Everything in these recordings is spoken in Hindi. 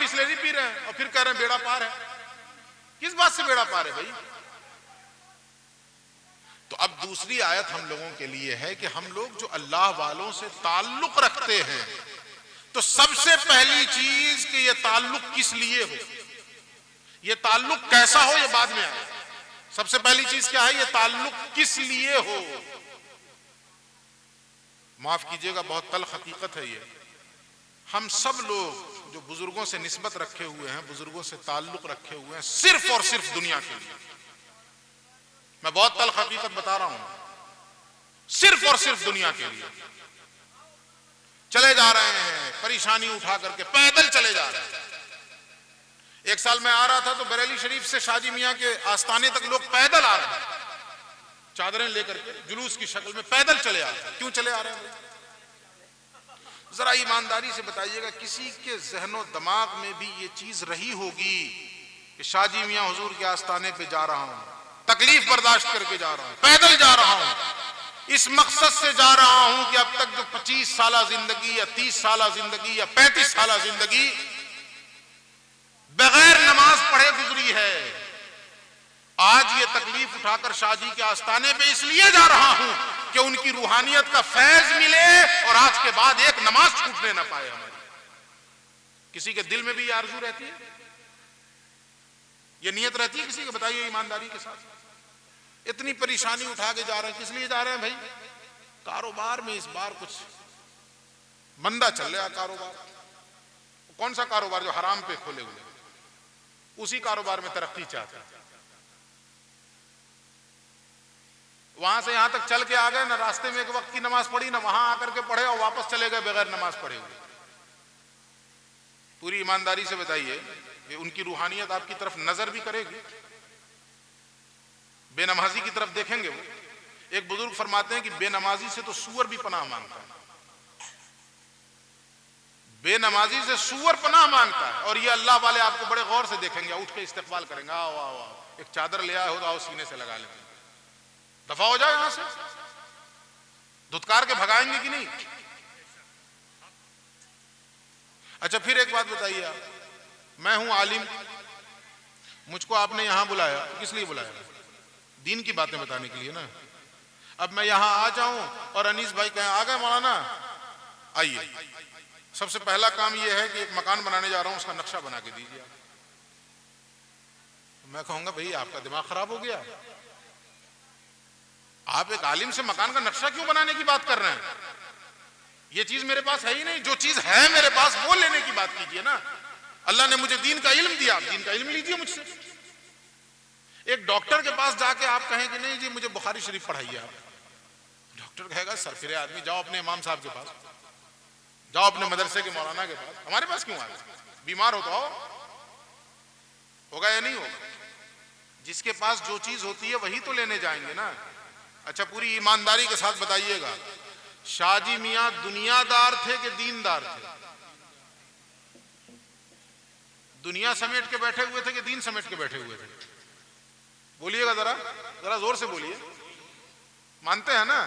बिस्लेरी पी रहे हैं और फिर कह रहे हैं बेड़ा पार है। किस बात से बेड़ा पार है भाई? तो अब दूसरी आयत हम लोगों के लिए है कि हम लोग जो अल्लाह वालों से ताल्लुक रखते हैं, तो सबसे पहली चीज कि ये ताल्लुक किस लिए हो, ये ताल्लुक कैसा हो, ये बाद में आए। सबसे पहली चीज क्या है? ये ताल्लुक किस लिए हो। माफ कीजिएगा, बहुत तल्ख हकीकत है ये। हम सब लोग जो बुजुर्गों से निस्बत रखे हुए हैं, बुजुर्गों से ताल्लुक रखे हुए हैं, सिर्फ और सिर्फ दुनिया के लिए। मैं बहुत तल्ख हकीकत बता रहा हूं, सिर्फ और सिर्फ दुनिया के लिए चले जा रहे हैं, परेशानी उठा करके पैदल चले जा रहे हैं। एक साल मैं आ रहा था तो बरेली शरीफ से शाजी मियां के आस्थाने तक लोग पैदल आ रहे हैं, चादरें लेकर के जुलूस की शक्ल में पैदल चले आ रहे हैं। क्यों चले आ रहे हैं? जरा ईमानदारी से बताइएगा, किसी के जहनो दिमाग में भी ये चीज रही होगी कि शाजी मियां हुजूर के आस्थाने पे जा रहा हूं, तकलीफ बर्दाश्त करके जा रहा हूं, पैदल जा रहा हूं, इस मकसद से जा रहा हूं कि अब तक जो 25 साल जिंदगी या 30 साल जिंदगी या 35 साल जिंदगी बगैर नमाज पढ़े गुजरी है, आज ये तकलीफ उठाकर शाहजी के आस्थाने पे इसलिए जा रहा हूं कि उनकी रूहानियत का फैज मिले और आज के बाद एक नमाज छूटने ना पाए हमारी। किसी के दिल में भी ये आरज़ू रहती है, ये नियत रहती है किसी के? बताइए ईमानदारी के साथ। इतनी परेशानी उठा के जा रहे हैं, किस लिए जा रहे हैं भाई? कारोबार में इस बार कुछ मंदा चल रहा। कारोबार कौन सा कारोबार? जो हराम पे खोले हुए, उसी कारोबार में तरक्की चाहते हैं। वहां से यहां तक चल के आ गए ना, रास्ते में एक वक्त की नमाज पढ़ी ना, वहां आकर के पढ़े और वापस चले गए बगैर नमाज पढ़े हुए। पूरी ईमानदारी से बताइए, उनकी रूहानियत आपकी तरफ नजर भी करेगी? बेनमाजी की तरफ देखेंगे वो? एक बुजुर्ग फरमाते हैं कि बेनमाजी से तो सूअर भी पनाह मांगता है, बेनमाजी से सूअर पनाह मांगता है। और ये अल्लाह वाले आपको बड़े गौर से देखेंगे, उठ के इस्तेकबाल करेंगे, आओ आओ आओ, एक चादर ले आए हो तो आओ सीने से लगा लेंगे, दफा हो जाए यहां से। धुतकार के भगाएंगे कि नहीं? अच्छा फिर एक बात बताइए आप, मैं हूं आलिम, मुझको आपने यहां बुलाया, किस लिए बुलाया? दीन की बातें बताने के लिए ना। अब मैं यहां आ जाऊं और अनीस भाई कहें आ गए मौलाना, आइए, सबसे पहला काम यह है कि एक मकान बनाने जा रहा हूं, उसका नक्शा बना के दीजिए आप। मैं कहूंगा भाई आपका दिमाग खराब हो गया, आप एक आलिम से मकान का नक्शा क्यों बनाने की बात कर रहे हैं? ये चीज मेरे पास है ही नहीं, जो चीज है मेरे पास वो लेने की बात कीजिए ना। अल्लाह ने मुझे दीन का इल्म दिया, दीन का इल्म लीजिए मुझसे। एक डॉक्टर के पास जाके आप कहें कि नहीं जी मुझे बुखारी शरीफ पढ़ाइए आप, डॉक्टर कहेगा सरफिरे आदमी, जाओ अपने इमाम साहब के पास, जाओ अपने मदरसे के मौलाना के पास, हमारे पास क्यों आए? बीमार हो तो आओ। होगा या नहीं होगा? जिसके पास जो चीज होती है वही तो लेने जाएंगे ना। अच्छा पूरी ईमानदारी के साथ बताइएगा, शाहजी मियां दुनियादार थे कि दीनदार थे? दुनिया समेट के बैठे हुए थे कि दीन समेट के बैठे हुए थे? बोलिएगा जरा, जरा जोर से बोलिए। मानते हैं ना?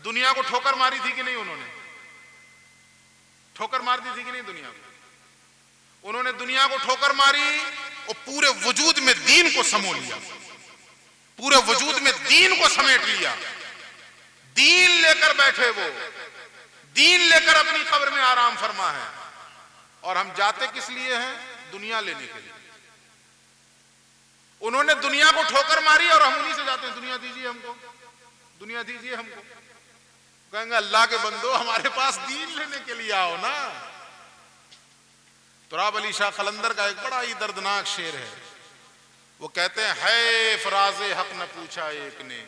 दुनिया को ठोकर मारी थी कि नहीं? उन्होंने ठोकर मार दी थी कि नहीं दुनिया को? उन्होंने दुनिया को ठोकर मारी और पूरे वजूद में दीन को समो लिया, पूरे वजूद में दीन को समेट लिया। दीन लेकर बैठे वो, दीन लेकर अपनी कब्र में आराम फरमा है। और हम जाते किस लिए हैं? दुनिया लेने के लिए। उन्होंने दुनिया को ठोकर मारी और हम उन्हीं से जाते हैं, दुनिया दीजिए हमको, दुनिया दीजिए हमको। कहेंगे अल्लाह के बंदो हमारे पास दीन लेने के लिए आओ ना। तुराब अली शाह कलंदर का एक बड़ा ही दर्दनाक शेर है, वो कहते हैं है फराज़े हक न पूछा एक ने,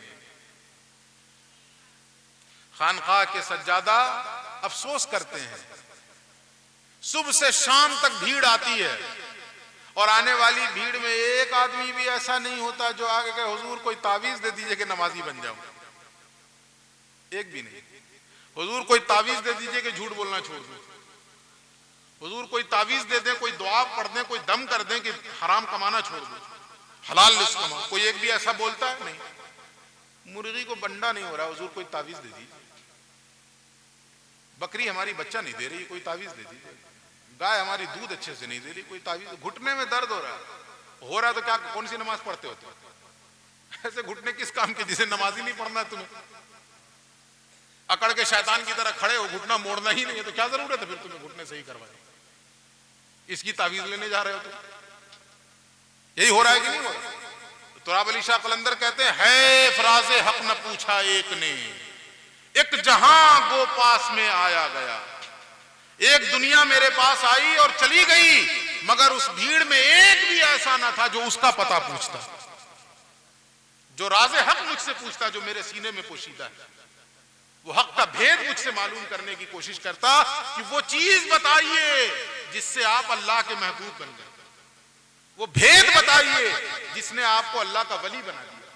खानकाह के सज्जादा अफसोस करते हैं, सुबह से शाम तक भीड़ आती है और आने वाली भीड़ में एक आदमी भी ऐसा नहीं होता जो आगे कहे हुजूर कोई तावीज दे दीजिए कि नमाजी बन जाऊं। एक भी नहीं। हुजूर कोई तावीज दे दीजिए कि झूठ बोलना छोड़ दूं, हुजूर कोई तावीज दे दें, कोई दुआ पढ़ दें, कोई दम कर दें कि हराम कमाना छोड़ दूं, हलाल रिज़्क़ कमाओ। कोई एक भी ऐसा बोलता है? नहीं। मुर्गी को बंडा नहीं हो रहा, हुजूर कोई तावीज दे दीजिए। बकरी हमारी बच्चा नहीं दे रही, कोई तावीज दे दीजिए। गाय हमारी दूध अच्छे से नहीं दे रही, कोई तावीज, घुटने में दर्द हो रहा है तो क्या कौन सी नमाज पढ़ते हो तुम? ऐसे घुटने किस काम के जिसे नमाज ही नहीं पढ़ना तुम्हें? अकड़ के शैतान की तरह खड़े हो, घुटना मोड़ना ही नहीं है तो क्या जरूरत है फिर तुम्हें घुटने सही करवाने? इसकी तावीज लेने जा रहे हो तुम? यही हो रहा है कि नहीं हो रहा? तुराब अली शाह कलंदर कहते हैं, फराजे हक न पूछा एक ने, एक जहां गो पास में आया गया। एक दुनिया मेरे पास आई और चली गई, मगर उस भीड़ में एक भी ऐसा ना था जो उसका पता पूछता, जो राज़े हक मुझसे पूछता, जो मेरे सीने में पोशीदा है, वो हक का भेद मुझसे मालूम करने की कोशिश करता कि वो चीज बताइए जिससे आप अल्लाह के महबूब बन गए, वो भेद बताइए जिसने आपको अल्लाह का वली बना दिया।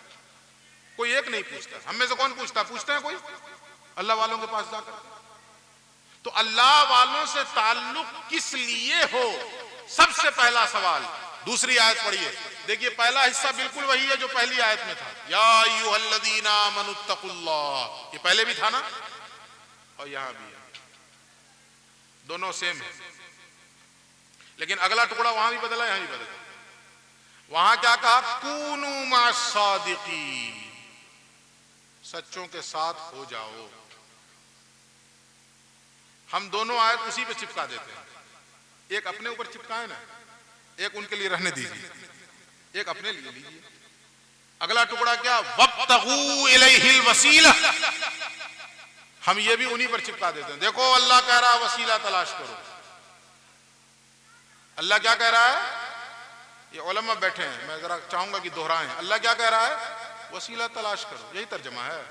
कोई एक नहीं पूछता। हम में से कौन पूछता? पूछते हैं कोई अल्लाह वालों के पास जाकर? तो अल्लाह वालों से ताल्लुक किस लिए हो, सबसे पहला सवाल। दूसरी आयत पढ़िए, देखिए पहला हिस्सा बिल्कुल वही है जो पहली आयत में था, या अय्युहल्लज़ीना आमनुत्तकुल्लाह, ये पहले भी था ना और यहां भी है, दोनों सेम है। लेकिन अगला टुकड़ा वहां भी बदला, यहां भी बदला। वहां क्या कहा? कूनू मास्सादिकीन, सच्चों के साथ हो जाओ। हम दोनों आयत उसी पे चिपका देते हैं, एक अपने ऊपर चिपकाए ना, एक उनके लिए रहने दीजिए, एक अपने लिए लीजिए। अगला टुकड़ा क्या? वब्तगू इलैहिल वसीला, हम ये भी उन्हीं पर चिपका देते हैं। देखो अल्लाह कह रहा है वसीला तलाश करो। अल्लाह क्या कह रहा है? ये उलमा बैठे हैं, मैं जरा चाहूंगा कि दोहराएं। अल्लाह क्या कह रहा है? वसीला तलाश करो। यही तर्जमा है,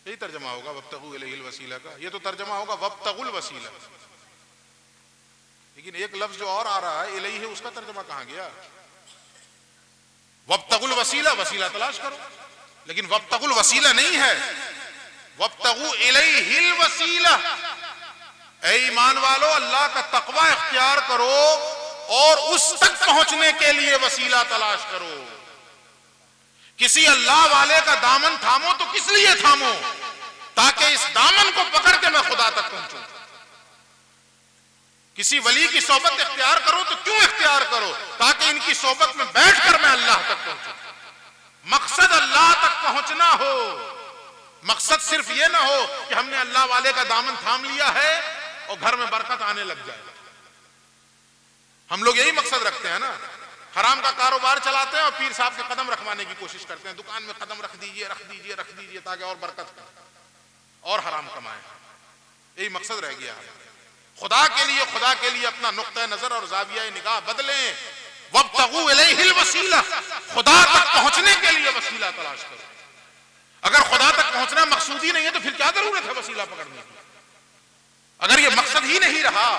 यही तर्जमा होगा वब्तगू इलैहिल वसीला का। ये तो तर्जमा होगा वब्तगुल वसीला, लेकिन एक लफ्ज जो और आ रहा है इलैहि, उसका तर्जमा कहां गया? वब्तगुल वसीला, वसीला तलाश करो, लेकिन वब्तगुल वसीला नहीं है, वब्तगू इलैहिल वसीला। ऐ ईमान वालो, अल्लाह का तकवा इख्तियार करो और उस तक पहुंचने के लिए वसीला तलाश करो। किसी अल्लाह वाले का दामन थामो तो किस लिए थामो? ताकि इस दामन को पकड़ के मैं खुदा तक पहुंचूं। किसी वली की सोबत इख्तियार करो तो क्यों इख्तियार करो? ताकि इनकी सोबत में बैठकर मैं अल्लाह तक पहुंचूं। मकसद अल्लाह तक पहुंचना हो, मकसद सिर्फ ये ना हो कि हमने अल्लाह वाले का दामन थाम लिया है और घर में बरकत आने लग जाए। हम लोग यही मकसद रखते हैं ना, हराम का कारोबार चलाते हैं और पीर साहब के कदम रखवाने की कोशिश करते हैं, दुकान में कदम रख दीजिए रख दीजिए रख दीजिए ताकि और बरकत और हराम कमाए। यही मकसद रह गया है। खुदा के लिए अपना नुक्ता नजर और जाविया निगाह बदलें। वब्तगू इलैहिल वसीला, खुदा तक पहुंचने के लिए वसीला तलाश करो। अगर खुदा तक पहुंचना मकसूद ही नहीं है तो फिर क्या जरूरत है वसीला पकड़ने की? अगर ये मकसद ही नहीं रहा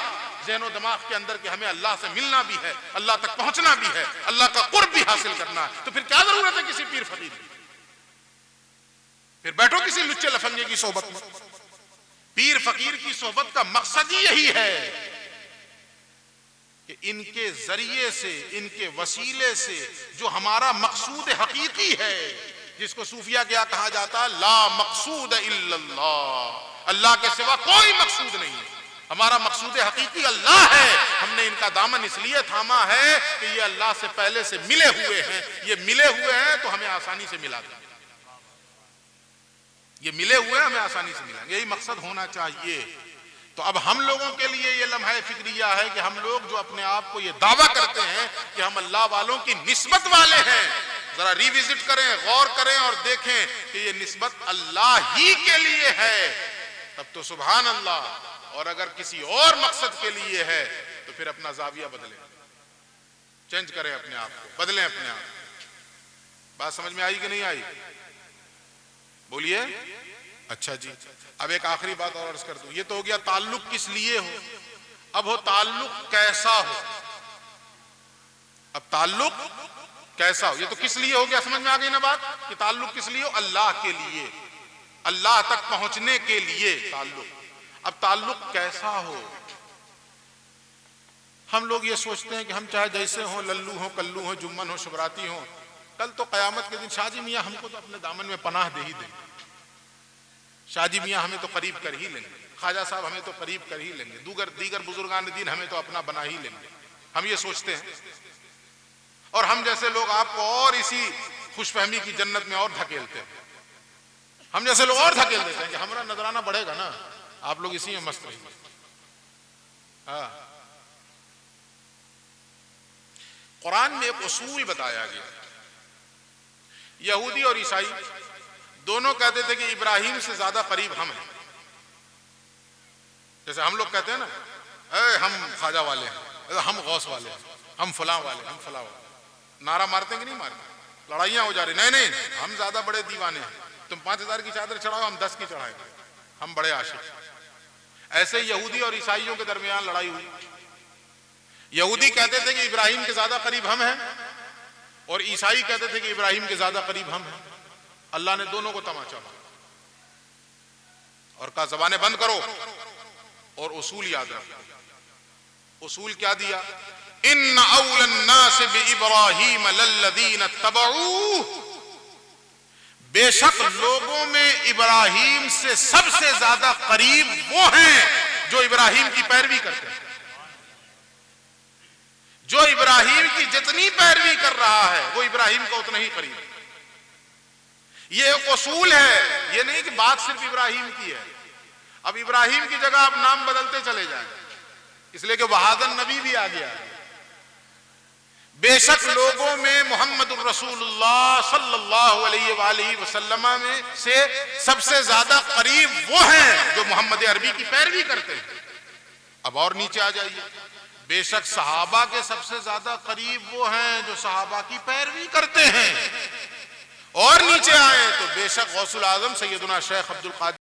ज़हन दिमाग के अंदर कि हमें अल्लाह से मिलना भी है, अल्लाह तक पहुंचना भी है, अल्लाह का कुर्ब भी हासिल करना है, तो फिर क्या जरूरत है किसी पीर फकीर की? फिर बैठो किसी लुच्चे लफंगे की सोबत में। पीर फकीर की सोबत का मकसद ही यही है कि इनके जरिए से, इनके वसीले से जो हमारा मकसूद हकीकी है, जिसको सूफिया क्या कहा जाता है, ला मकसूद इल्लल्लाह, अल्लाह के सिवा कोई मकसूद नहीं है। हमारा मकसूद हकीकी अल्लाह है। हमने इनका दामन इसलिए थामा है कि ये अल्लाह से पहले से मिले हुए हैं, ये मिले हुए हैं तो हमें आसानी से मिला देंगे, ये मिले हुए हमें आसानी से मिलेंगे, यही मकसद होना चाहिए। तो अब हम लोगों के लिए ये लम्हा फिक्रिया है कि हम लोग जो अपने आप को ये दावा करते हैं कि हम अल्लाह वालों की निस्बत वाले हैं, जरा रिविजिट करें, गौर करें और देखें कि ये निस्बत अल्लाह ही के लिए है, तब तो सुभान अल्लाह। और अगर किसी और मकसद के लिए है तो फिर अपना जाविया बदलें, चेंज करें अपने आप को, बदलें अपने आप को। बात समझ में आई कि नहीं आई? बोलिए। अच्छा जी, अब एक आखिरी बात और अर्ज कर दूं। ये तो हो गया ताल्लुक किस लिए हो, अब हो ताल्लुक कैसा हो। अब ताल्लुक कैसा हो, ये तो किस लिए हो गया, समझ में आ गई ना बात कि ताल्लुक किस लिए हो? अल्लाह के लिए, अल्लाह तक पहुंचने के लिए ताल्लुक। अब ताल्लुक कैसा हो? हम लोग ये सोचते हैं कि हम चाहे जैसे हो, लल्लू हो, कल्लू हो, जुम्मन हो, शुबराती हो, कल तो कयामत के दिन शाहजी मियाँ हमको तो अपने दामन में पनाह दे ही देंगे, शाहजी मियाँ हमें तो करीब कर ही लेंगे। ख्वाजा साहब हमें तो करीब कर ही लेंगे, दीगर बुजुर्गान दीन हमें तो अपना बना ही लेंगे, हम ये सोचते हैं। और हम जैसे लोग आपको और इसी खुशफहमी की जन्नत में और धकेलते हैं, हम जैसे लोग और धकेल देते हैं कि हमारा नजराना बढ़ेगा ना, आप लोग इसी में मस्त रहिए। हाँ, कुरान में एक उसूल बताया गया। यहूदी और ईसाई दोनों कहते थे कि इब्राहिम से ज्यादा करीब हम हैं। जैसे हम लोग कहते हैं ना, हम ख्वाजा वाले हैं, हम गौस वाले हैं, हम फलां वाले, हम फलां वाले, नारा मारते हैं कि नहीं मारते? लड़ाइयां हो जा रही, नहीं नहीं हम ज्यादा बड़े दीवाने हैं, तुम 5000 की चादर चढ़ाओ, हम 10 की चढ़ाएंगे, हम बड़े आशिक। ऐसे यहूदी और ईसाइयों के दरमियान लड़ाई हुई। यहूदी कहते थे कि इब्राहिम के ज्यादा करीब हम हैं, और ईसाई कहते थे कि इब्राहिम के ज्यादा करीब हम हैं। अल्लाह ने दोनों को तमाचा मारा और कहा ज़बानें बंद करो और उसूल याद रखो। उसूल क्या दिया? इन्न औलन नास बिइब्राहीम लल्लज़ीना तबऊ, बेशक लोगों में इब्राहिम से सबसे ज्यादा करीब वो हैं जो इब्राहिम की पैरवी करते हैं। जो इब्राहिम की जितनी पैरवी कर रहा है वो इब्राहिम का उतना ही करीब है। ये एक उसूल है, ये नहीं कि बात सिर्फ इब्राहिम की है। अब इब्राहिम की जगह आप नाम बदलते चले जाएं, इसलिए कि वहादन नबी भी आ गया। बेशक लोगों में मुहम्मदुर रसूलुल्लाह सल्लल्लाहु अलैहि वसल्लम में से सबसे ज्यादा करीब वो हैं जो मोहम्मद अरबी की पैरवी करते हैं। अब और नीचे आ जाइए, बेशक सहाबा के सबसे ज्यादा करीब वो हैं जो सहाबा की पैरवी करते हैं। और नीचे आए तो बेशक गौसुल आजम सैयदना शेख अब्दुल कादिर